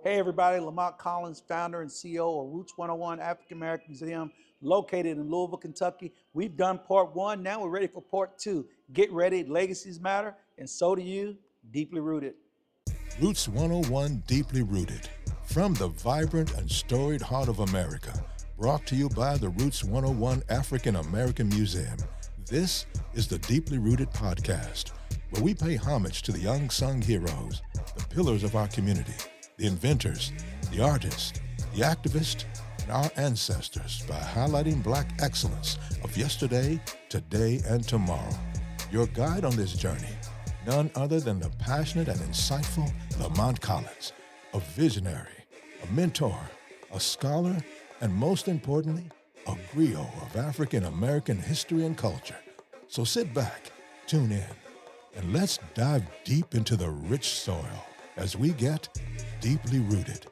Hey everybody, Lamont Collins, founder and CEO of Roots 101 African American Museum, located in Louisville, Kentucky. We've done part one, now we're ready for part two. Get ready, legacies matter, and so do you, deeply rooted. Roots 101 Deeply Rooted. From the vibrant and storied heart of America, brought to you by the Roots 101 African American Museum. This is the Deeply Rooted podcast, where we pay homage to the unsung heroes, the pillars of our community, the inventors, the artists, the activists, and our ancestors by highlighting Black excellence of yesterday, today, and tomorrow. Your guide on this journey, none other than the passionate and insightful Lamont Collins, a visionary, a mentor, a scholar, and most importantly, a griot of African American history and culture. So sit back, tune in, and let's dive deep into the rich soil as we get deeply rooted.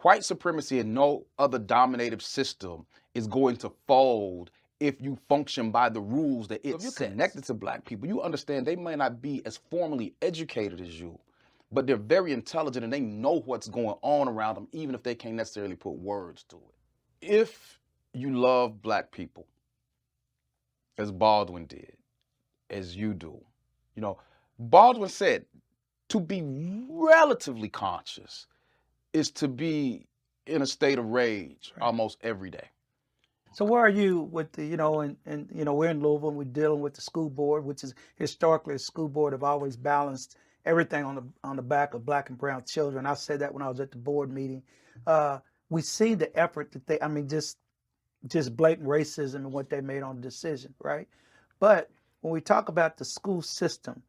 White supremacy and no other dominative system is going to fold if you function by the rules that it sets. If you're connected to Black people, you understand they may not be as formally educated as you, but they're very intelligent and they know what's going on around them, even if they can't necessarily put words to it. If you love Black people, as Baldwin did, as you do, Baldwin said, to be relatively conscious is to be in a state of rage almost every day. So where are you with the, we're in Louisville and we're dealing with the school board, which is historically a school board have always balanced everything on the back of Black and brown children. I said that when I was at the board meeting. We see the effort that just blatant racism and what they made on the decision, right? But when we talk about the school system,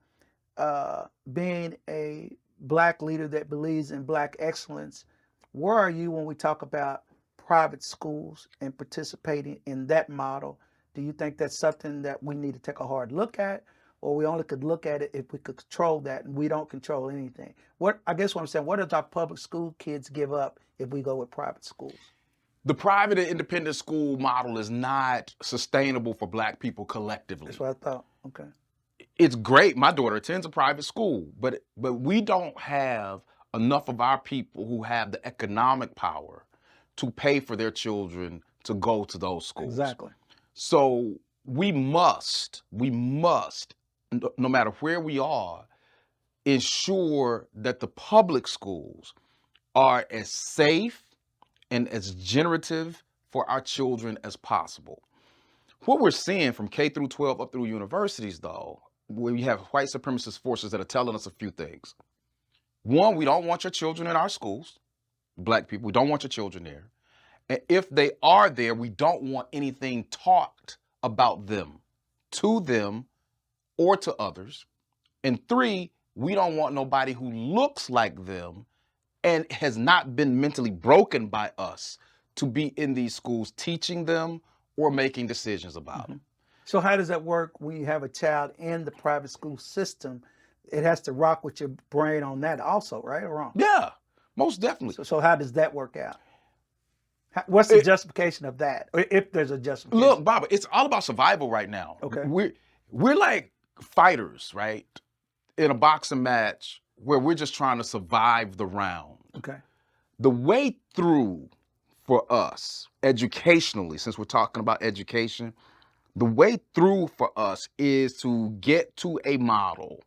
being a Black leader that believes in Black excellence, where are you when we talk about private schools and participating in that model? Do you think that's something that we need to take a hard look at, or we only could look at it if we could control that, and we don't control anything? What I'm saying, what does our public school kids give up if we go with private schools? The private and independent school model is not sustainable for Black people collectively. That's what I thought. Okay. It's great. My daughter attends a private school, but we don't have enough of our people who have the economic power to pay for their children to go to those schools. Exactly. So we must, no matter where we are, ensure that the public schools are as safe and as generative for our children as possible. What we're seeing from K through 12 up through universities, though, we have white supremacist forces that are telling us a few things. One, we don't want your children in our schools. Black people, we don't want your children there. And if they are there, we don't want anything taught about them, to them, or to others. And three, we don't want nobody who looks like them and has not been mentally broken by us to be in these schools teaching them or making decisions about them. So how does that work when you have a child in the private school system? It has to rock with your brain on that also, right or wrong? Yeah, most definitely. So how does that work out? What's the justification of that, or if there's a justification? Look, Baba, it's all about survival right now. Okay. We're like fighters, right? In a boxing match where we're just trying to survive the round. Okay. The way through for us, educationally, since we're talking about education, the way through for us is to get to a model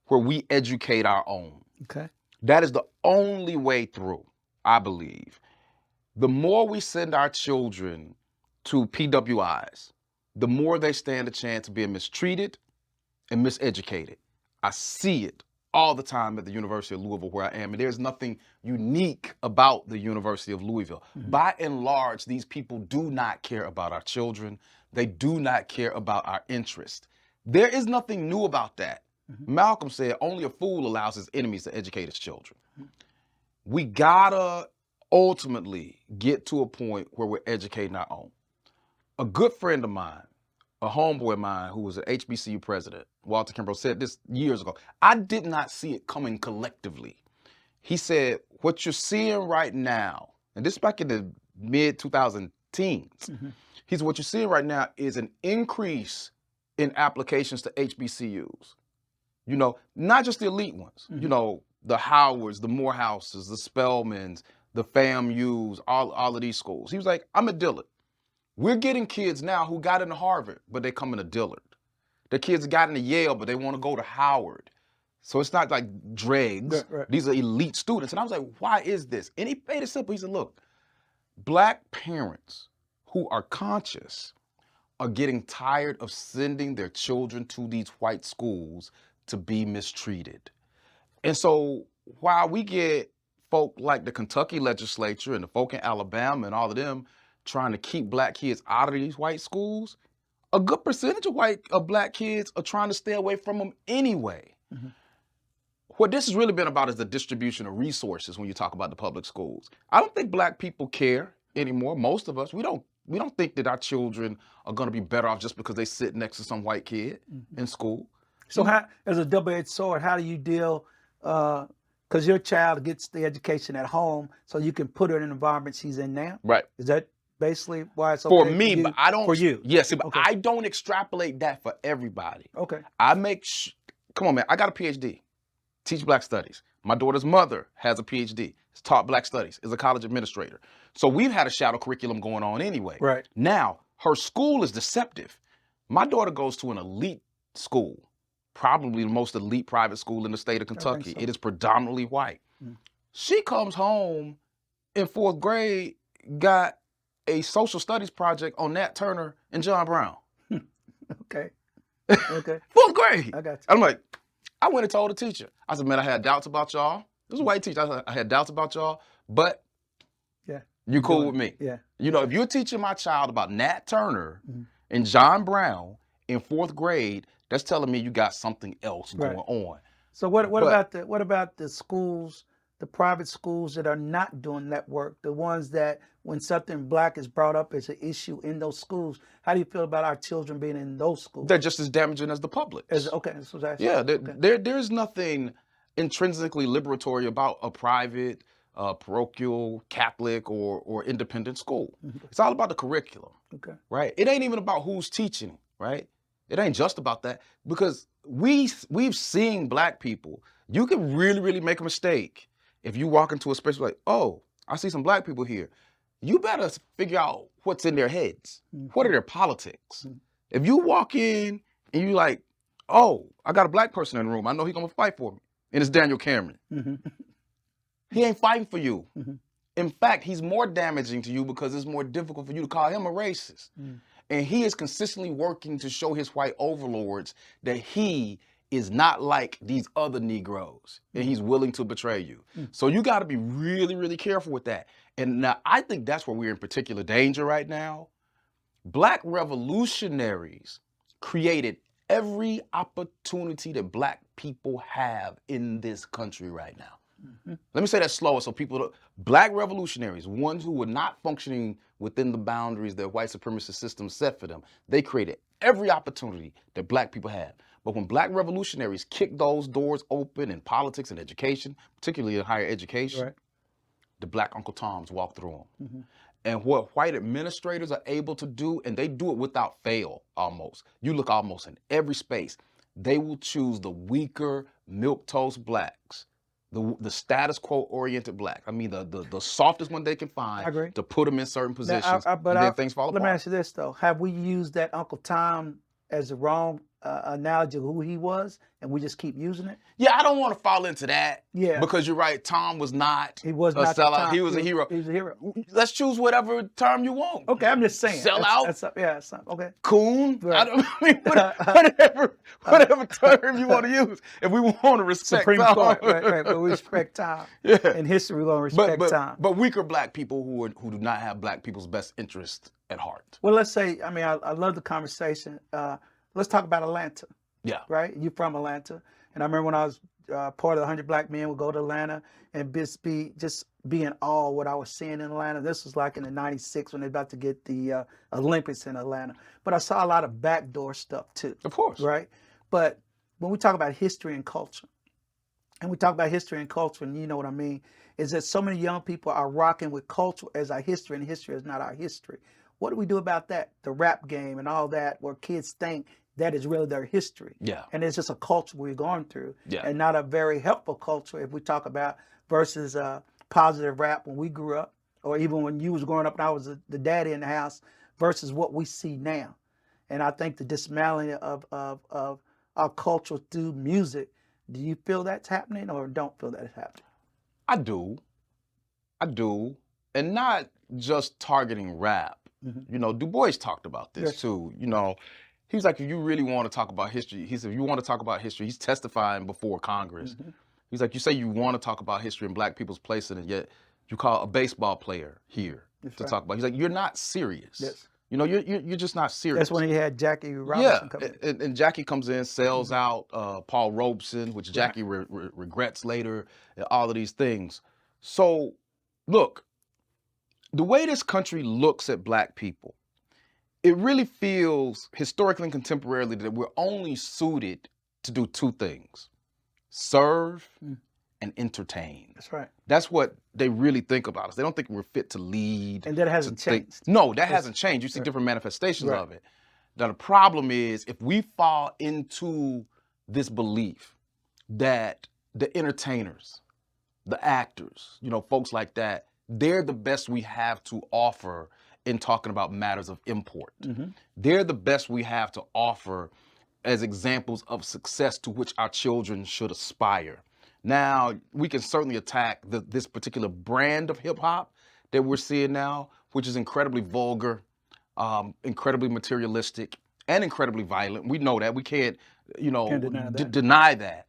where we educate our own. Okay. That is the only way through, I believe. The more we send our children to PWIs, the more they stand a chance of being mistreated and miseducated. I see it all the time at the University of Louisville where I am, and there's nothing unique about the University of Louisville. By and large, these people do not care about our children. They do not care about our interest. There is nothing new about that. Malcolm said, only a fool allows his enemies to educate his children. We gotta ultimately get to a point where we're educating our own. A good friend of mine, a homeboy of mine who was an HBCU president, Walter Kimbrough, said this years ago. I did not see it coming collectively. He said, what you're seeing right now, and this is back in the mid-2010s, he said, what you're seeing right now is an increase in applications to HBCUs. Not just the elite ones. the Howards, the Morehouses, the Spelmans, the FAMUs, all of these schools. He was like, I'm at Dillard. We're getting kids now who got into Harvard, but they come into Dillard. The kids got into Yale, but they want to go to Howard. So it's not like dregs. Right. These are elite students. And I was like, why is this? And he made it simple. He said, look, black parents who are conscious are getting tired of sending their children to these white schools to be mistreated. And so while we get folk like the Kentucky legislature and the folk in Alabama and all of them trying to keep black kids out of these white schools, a good percentage of black kids are trying to stay away from them anyway. Mm-hmm. What this has really been about is the distribution of resources when you talk about the public schools. I don't think black people care anymore. Most of us, we don't think that our children are going to be better off just because they sit next to some white kid in school. So how, as a double-edged sword, how do you deal, because your child gets the education at home, so you can put her in an environment she's in now? Right. Is that basically why it's okay for me, but I don't. For you? Yes, but okay. I don't extrapolate that for everybody. Okay. I make, come on, man, I got a PhD, teach black studies. My daughter's mother has a PhD, has taught black studies, is a college administrator. So we've had a shadow curriculum going on anyway. Right. Now, her school is deceptive. My daughter goes to an elite school, probably the most elite private school in the state of Kentucky. So. It is predominantly white. She comes home in 4th grade, got a social studies project on Nat Turner and John Brown. Okay. Okay. 4th grade. I got you. I'm like, I went and told the teacher. I said, man, I had doubts about y'all. It was a white teacher. I had doubts about y'all, but yeah, you cool with me. Yeah. You know, if you're teaching my child about Nat Turner and John Brown in 4th grade, that's telling me you got something else going on. So what about the schools, the private schools that are not doing that work, the ones that when something black is brought up as an issue in those schools, how do you feel about our children being in those schools? They're just as damaging as the public. Okay, so that's there's nothing intrinsically liberatory about a private, parochial, Catholic, or independent school. It's all about the curriculum. Okay. Right? It ain't even about who's teaching, right? It ain't just about that, because we've seen black people. You can really, really make a mistake if you walk into a space like, oh, I see some black people here. You better figure out what's in their heads. What are their politics? If you walk in and you like, oh, I got a black person in the room, I know he's gonna fight for me, and it's Daniel Cameron. He ain't fighting for you. In fact, he's more damaging to you because it's more difficult for you to call him a racist. And he is consistently working to show his white overlords that he is not like these other Negroes, and he's willing to betray you. So you got to be really, really careful with that. And now I think that's where we're in particular danger right now. Black revolutionaries created every opportunity that black people have in this country right now. Let me say that slower so people, black revolutionaries, ones who were not functioning within the boundaries that white supremacist system set for them, they created every opportunity that black people had. But when black revolutionaries kicked those doors open in politics and education, particularly in higher education, the black Uncle Toms walked through them. And what white administrators are able to do, and they do it without fail almost. You look almost in every space. They will choose the weaker milquetoast blacks, the status quo oriented black. I mean, the softest one they can find to put them in certain positions. And then things fall apart. Let me ask you this though: have we used that Uncle Tom as the wrong analogy of who he was, and we just keep using it? Yeah, I don't want to fall into that. Yeah, because you're right. Tom was not. He was a not sellout. He was a hero. He was a hero. Let's choose whatever term you want. Okay, I'm just saying. Sellout. Okay. Coon. Right. Whatever term you want to use. If we want to respect Supreme Tom. Court, right. But we respect Tom. Yeah. In history, we're going to respect Tom. But weaker black people who do not have black people's best interest at heart. Well, let's say, I mean, I love the conversation. Let's talk about Atlanta. Yeah. Right? You're from Atlanta. And I remember when I was part of the 100 Black Men would go to Atlanta and just be in awe of what I was seeing in Atlanta. This was like in the 96 when they're about to get the Olympics in Atlanta. But I saw a lot of backdoor stuff too. Of course. Right? But when we talk about history and culture, and you know what I mean, is that so many young people are rocking with culture as our history, and history is not our history. What do we do about that? The rap game and all that, where kids think that is really their history. Yeah. And it's just a culture we're going through, Yeah. and not a very helpful culture if we talk about versus positive rap when we grew up, or even when you was growing up and I was the daddy in the house, versus what we see now. And I think the dismantling of our culture through music, do you feel that's happening or don't feel that it's happening? I do. I do. And not just targeting rap. You know, Du Bois talked about this Yes. too. You know, he was like, if you really want to talk about history, he said, if you want to talk about history, he's testifying before Congress. He's like, you say you want to talk about history and black people's place in it, yet you call a baseball player here That's to right. talk about. He's like, you're not serious. Yes. You know, you're just not serious. That's when he had Jackie Robinson Yeah, come in. and Jackie comes in, sells out Paul Robeson, which Jackie regrets later, and all of these things. So, look, the way this country looks at black people, it really feels historically and contemporarily that we're only suited to do two things: serve and entertain. That's right. That's what they really think about us. They don't think we're fit to lead. And that hasn't changed. No, that hasn't changed. You see different manifestations of it. Now, the problem is if we fall into this belief that the entertainers, the actors, you know, folks like that, they're the best we have to offer in talking about matters of import. They're the best we have to offer as examples of success to which our children should aspire. Now, we can certainly attack this particular brand of hip hop that we're seeing now, which is incredibly vulgar, incredibly materialistic, and incredibly violent. We know that. We can't, you know, deny that.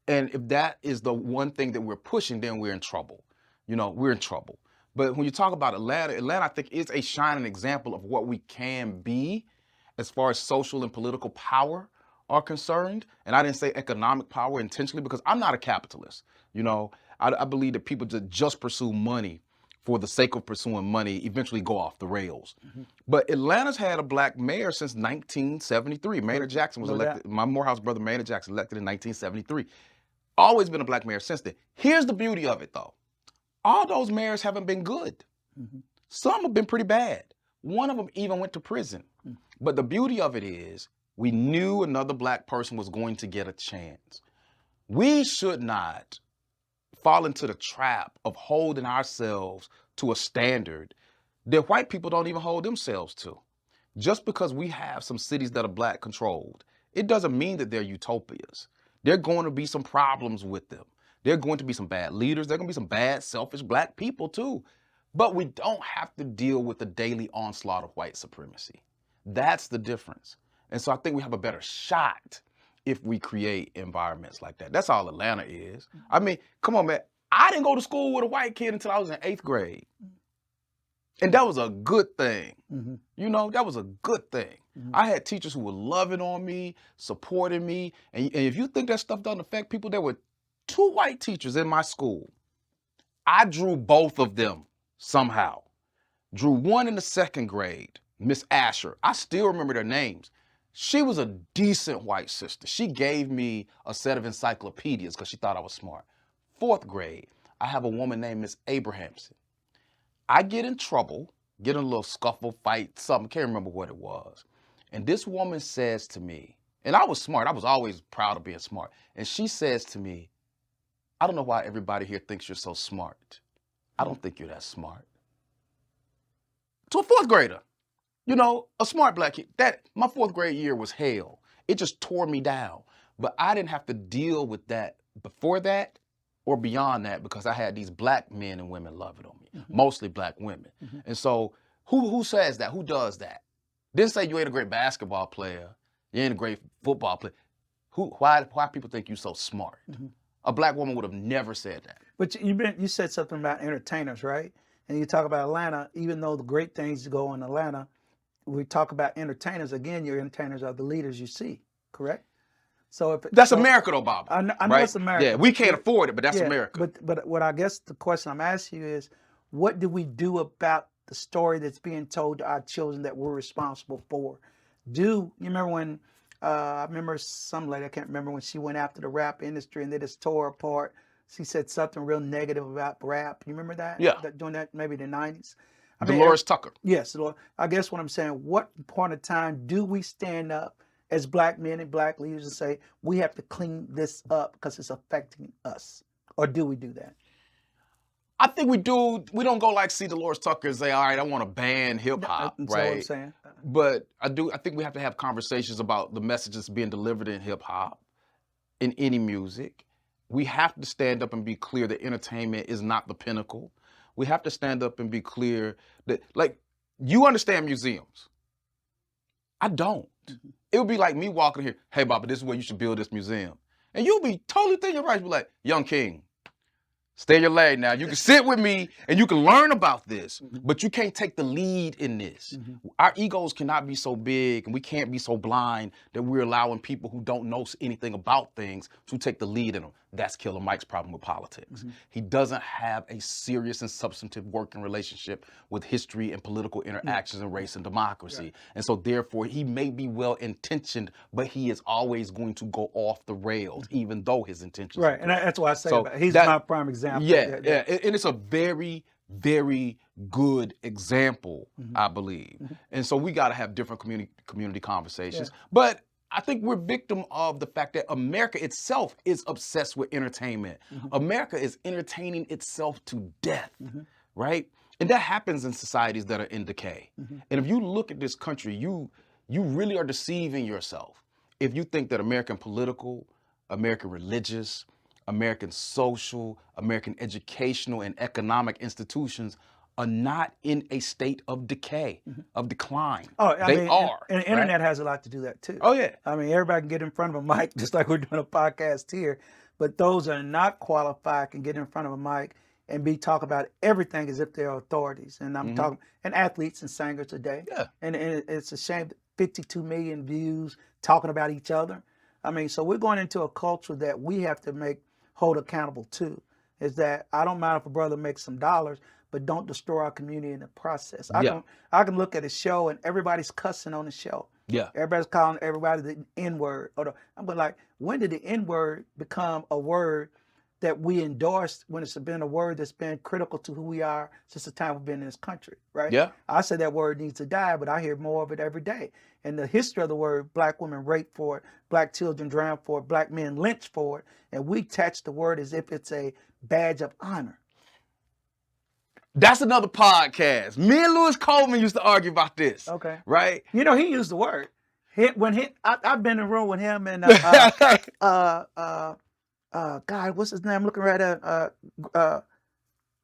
And if that is the one thing that we're pushing, then we're in trouble. You know, we're in trouble. But when you talk about Atlanta, I think is a shining example of what we can be as far as social and political power are concerned. And I didn't say economic power intentionally because I'm not a capitalist. You know, I believe that people that just pursue money for the sake of pursuing money eventually go off the rails. But Atlanta's had a black mayor since 1973. Maynard Jackson was elected. My Morehouse brother Maynard Jackson elected in 1973. Always been a black mayor since then. Here's the beauty of it, though. All those mayors haven't been good. Some have been pretty bad. One of them even went to prison. But the beauty of it is we knew another black person was going to get a chance. We should not fall into the trap of holding ourselves to a standard that white people don't even hold themselves to. Just because we have some cities that are black controlled, it doesn't mean that they're utopias. There are going to be some problems with them. There are going to be some bad leaders. There are going to be some bad, selfish black people too. But we don't have to deal with the daily onslaught of white supremacy. That's the difference. And so I think we have a better shot if we create environments like that. That's all Atlanta is. I mean, come on, man. I didn't go to school with a white kid until I was in 8th grade. And that was a good thing. You know, that was a good thing. I had teachers who were loving on me, supporting me. And if you think that stuff doesn't affect people, there were 2 white teachers in my school. I drew both of them somehow. Drew one in the 2nd grade, Miss Asher. I still remember their names. She was a decent white sister. She gave me a set of encyclopedias because she thought I was smart. 4th grade, I have a woman named Miss Abrahamson. I get in trouble, get in a little scuffle, fight, something, can't remember what it was. And this woman says to me, and I was smart, I was always proud of being smart. And she says to me, I don't know why everybody here thinks you're so smart. I don't think you're that smart. To a 4th grader, you know, a smart black kid. My 4th grade year was hell. It just tore me down. But I didn't have to deal with that before that or beyond that because I had these black men and women loving on me, mostly black women. And so who says that? Who does that? Didn't say you ain't a great basketball player, you ain't a great football player. Why people think you so smart? A black woman would have never said that. But you said something about entertainers, right? And you talk about Atlanta, even though the great things go in Atlanta, we talk about entertainers. Again, your entertainers are the leaders you see, correct? So that's America, though, Bob. I know right? it's America. Yeah, we can't afford it, but that's America. But what I guess the question I'm asking you is, what do we do about the story that's being told to our children that we're responsible for? You remember when I remember some lady, I can't remember, when she went after the rap industry and they just tore apart. She said something real negative about rap. You remember that? Yeah. During that, maybe the 90s. Dolores Tucker. Yes. I guess what I'm saying, what point of time do we stand up as black men and black leaders and say, we have to clean this up because it's affecting us? Or do we do that? I think we do. We don't go like C. Dolores Tucker and say, all right, I want to ban hip hop, That's what I'm right? saying. But I think we have to have conversations about the messages being delivered in hip hop, in any music. We have to stand up and be clear that entertainment is not the pinnacle. We have to stand up and be clear that, like, you understand museums. I don't. It would be like me walking here, hey, Baba, this is where you should build this museum. And you'll be totally thinking right. You'll be like, young king, stay in your lane now. You can sit with me and you can learn about this, but you can't take the lead in this. Our egos cannot be so big and we can't be so blind that we're allowing people who don't know anything about things to take the lead in them. That's Killer Mike's problem with politics. He doesn't have a serious and substantive working relationship with history and political interactions and race and democracy. And so therefore he may be well-intentioned, but he is always going to go off the rails, even though his intentions are Right, and that's why I say So he's that- my prime example. Yeah, and it's a very, very good example, I believe. And so we got to have different community conversations. But I think we're victim of the fact that America itself is obsessed with entertainment. America is entertaining itself to death, right? And that happens in societies that are in decay. And if you look at this country, you really are deceiving yourself if you think that American political, American religious, American social, American educational, and economic institutions are not in a state of decay, of decline. Oh, They are. And the internet has a lot to do that too. Oh, yeah. I mean, everybody can get in front of a mic, just like we're doing a podcast here. But those that are not qualified can get in front of a mic and talk about everything as if they're authorities. And I'm talking, and athletes and singers today. Yeah. And it's a shame that 52 million views talking about each other. I mean, so we're going into a culture that we have to hold accountable to. Is that I don't mind if a brother makes some dollars, but don't destroy our community in the process. I can look at a show and everybody's cussing on the show. Yeah. Everybody's calling everybody the N-word. I'm like, when did the N-word become a word that we endorsed when it's been a word that's been critical to who we are since the time we've been in this country, right? Yeah. I say that word needs to die, but I hear more of it every day. And the history of the word, black women raped for it, black children drowned for it, black men lynched for it, and we attach the word as if it's a badge of honor. That's another podcast. Me and Louis Coleman used to argue about this. Okay. Right? You know, he used the word. I've been in the room with him and God, what's his name? I'm looking right at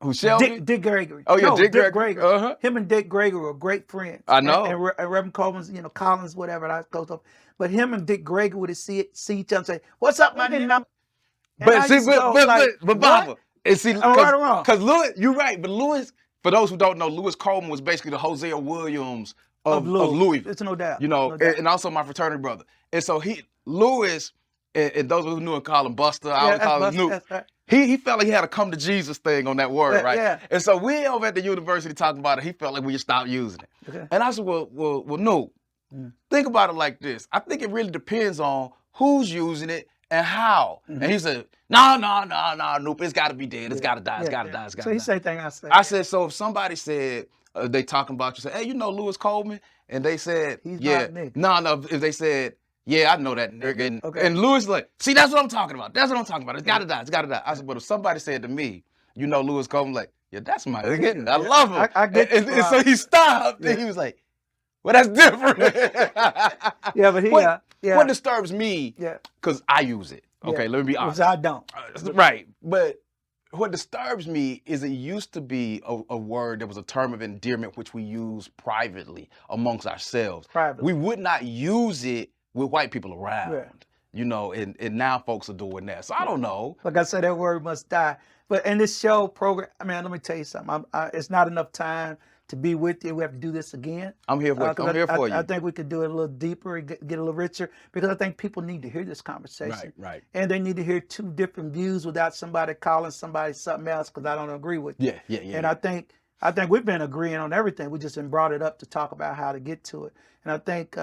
Who, Shelby? Dick Gregory. Oh, yeah, No, Dick Gregory. Gregory. Uh-huh. Him and Dick Gregory were great friends. I know. And Reverend Coleman's, Collins, whatever that goes up. But him and Dick Gregory would see each other and say, "What's up, my nigga?" But see, but Baba, and see, I'm right or wrong? Because Louis, you're right. But Louis, for those who don't know, Louis Coleman was basically the Hosea Williams of Louisville. It's no doubt. No doubt. And also my fraternity brother. And so Louis, and those who knew him call him Buster, I always call him Snoop. Right. He felt like he had a come to Jesus thing on that word, right? Yeah. And so we over at the university talking about it. He felt like we should stop using it. Okay. And I said, well, no. Think about it like this. I think it really depends on who's using it and how. And he said, no, nope, it's got to be dead. It's got to die. It's got to die. It's got to die. So he said thing I said. I said, so if somebody said, they talking about you, say, hey, you know Louis Coleman? And they said, He's yeah. my nigga. No, if they said, yeah, I know that nigga. Okay. And Louis like, see, that's what I'm talking about. That's what I'm talking about. It's got to die. It's got to die. I said, but if somebody said to me, you know Louis Coleman, like, yeah, that's my nigga. I love him. I get and you. so he stopped and he was like, well, that's different. Yeah, but What disturbs me, because I use it. Okay, let me be honest. Which I don't. Right. But what disturbs me is it used to be a word that was a term of endearment which we use privately amongst ourselves. Privately. We would not use it with white people around. Yeah. And now folks are doing that. So I don't know. Like I said, that word must die. But in this show program, I mean, let me tell you something. It's not enough time to be with you. We have to do this again. I'm here for you. I think we could do it a little deeper and get a little richer because I think people need to hear this conversation. Right. And they need to hear two different views without somebody calling somebody something else because I don't agree with you. Yeah. And I think we've been agreeing on everything. We just brought it up to talk about how to get to it. And I think,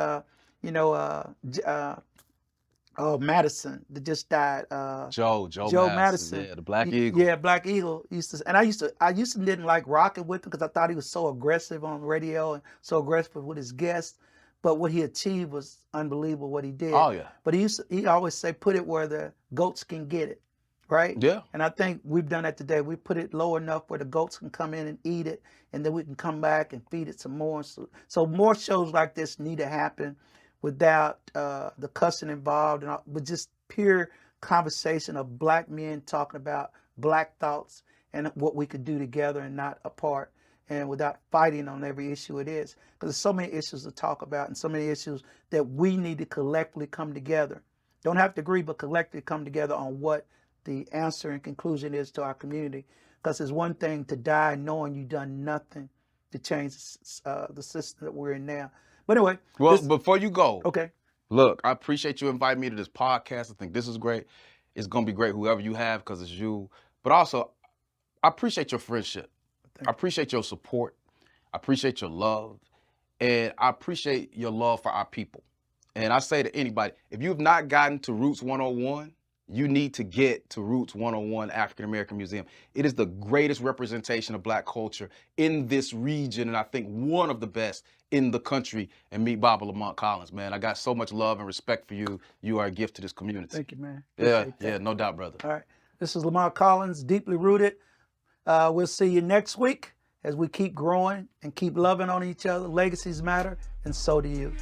Madison that just died. Joe Madison. Yeah, the Black Eagle. Yeah, Black Eagle I used to didn't like rocking with him because I thought he was so aggressive on radio and so aggressive with his guests. but what he achieved was unbelievable. What he did. Oh yeah. But he always say, put it where the goats can get it, right? Yeah. And I think we've done that today. We put it low enough where the goats can come in and eat it, and then we can come back and feed it some more. So more shows like this need to happen without the cussing involved, and but just pure conversation of black men talking about black thoughts and what we could do together and not apart, and without fighting on every issue it is. Because there's so many issues to talk about and so many issues that we need to collectively come together. Don't have to agree, but collectively come together on what the answer and conclusion is to our community. Because it's one thing to die knowing you've done nothing to change the system that we're in now. But anyway. Well, before you go, okay. Look, I appreciate you inviting me to this podcast. I think this is great. It's going to be great, whoever you have, because it's you. But also, I appreciate your friendship. I appreciate your support. I appreciate your love. And I appreciate your love for our people. And I say to anybody, if you've not gotten to Roots 101, you need to get to Roots 101 African American Museum. It is the greatest representation of black culture in this region, and I think one of the best in the country. And meet Baba Lamont Collins, man. I got so much love and respect for you. You are a gift to this community. Thank you, man. Yeah, no doubt, brother. All right. This is Lamont Collins, Deeply Rooted. We'll see you next week as we keep growing and keep loving on each other. Legacies matter, and so do you.